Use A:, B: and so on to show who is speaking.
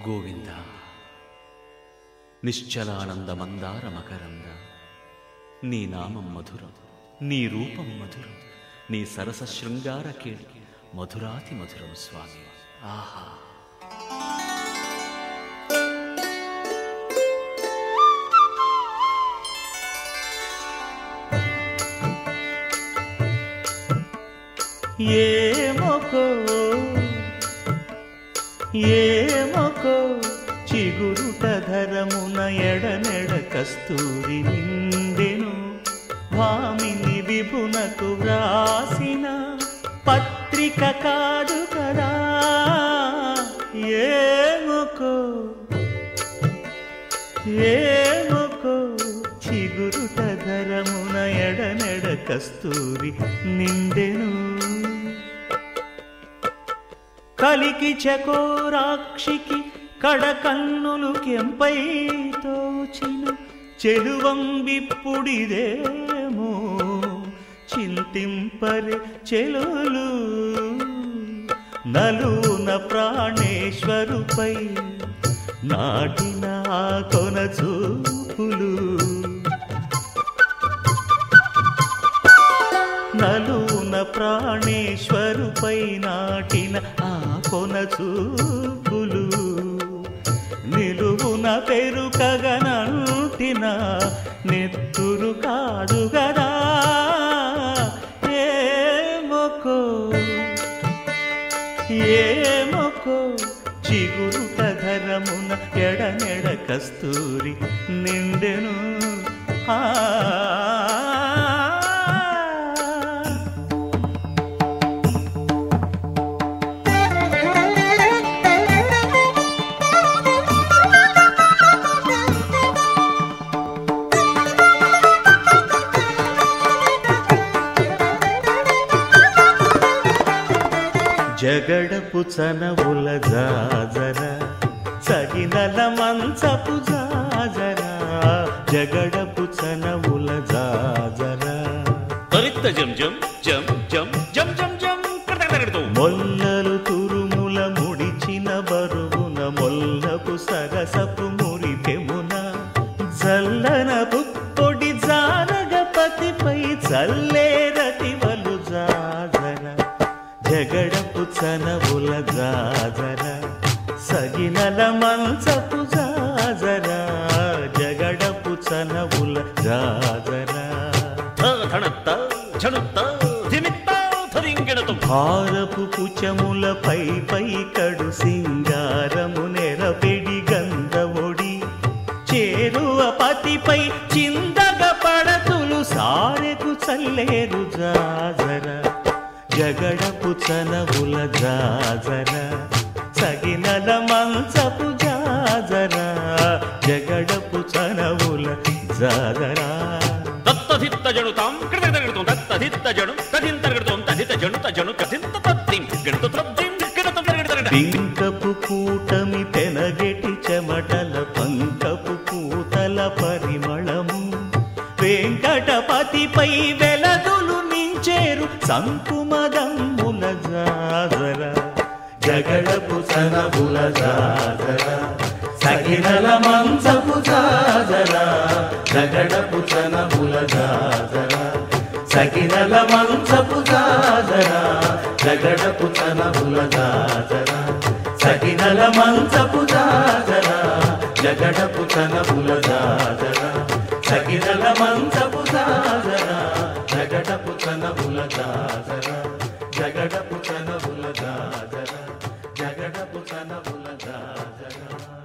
A: గోవింద నిశ్చలానంద మందార మకరంద నీ నామం మధురం, నీ రూపం మధురం, నీ సరస శృంగార కేళి మధురాతి మధురం స్వామి. ఆహా!
B: ఏమొకో చిగురుట ధరమున ఎడనెడ కస్తూరి నిండెను, భామిని విభునకు వ్రాసిన పత్రిక కాదు కదా. ఏమొకో చిగురుట ధరమున ఎడనెడ కస్తూరి నిండెను, కలికి చకోరాక్షికి కడకన్నులు కెంపై తోచిన చెలువంబిప్పుడిదేమో చింతింపరే చెలులు. నలున ప్రాణేశ్వరుపై నాటిన ఆ కొన చూపులు, నలున ప్రాణేశ్వరుపై నాటిన ఆ కొన చూపులు, నిలువున పెరుకగనంటిన నెత్తురు కాదు గదా. ఏమొకో చిగురుట ధరమున ఎడనెడ కస్తూరి నిండెను. జగడపు చనవుల జాజర సగినల మంచపు జాజర, జగడపు చనవుల జాజర
A: తరిత్త జం జం జం జం జం జం జం కడకడకడతో
B: మొల్లలు తురుముల ముడిచిన బరువున మొల్లపు సరసపు మురిపెమున చల్లన పుప్పొడి జానగపతిపై చల్లేరతివలు జాజర, జగడపు చనవుల జాజర సగినల మంచపు జాజర, జగడపు చనవుల జాజర. భారపు కుచములపై పై కడు సింగారము నెరపెడి గంధవొడి చేరువ పతిపై చిందగ పడతులు సారెకు చల్లేరు జాజర, జగడపు చనవుల జాజర సగినల మంచపు జాజర, జగడపు చనవుల జాజర.
A: దత్తధిత్త జడుతాం కడకడకడతో దత్తధిత్త జడు తదింతరగడతోం తదిత జడు తజను కదింత తద్దిం గడత తద్దిం గడత కడకడకడ.
B: పింకపు కూటమి పెనగెటి చెమటల పంకపు పూతల పరిమళము వెంకటపతిపై వెలదులు నించేరు సంకుమదమ్ముల జాజర, జగడపు చనవుల జాజర సగినల మంచపు జాజర, జగడపు చనవుల జాజర సగినల మంచపు జాజర, జగడపు చనవుల జాజర సగినల మంచపు జాజర, జగడపు చనవుల జాజర సగినల మంచపు జాజర, జగడపు చనవుల జాజర, జగడపు చనవుల జాజర, జగడపు చనవుల జాజర.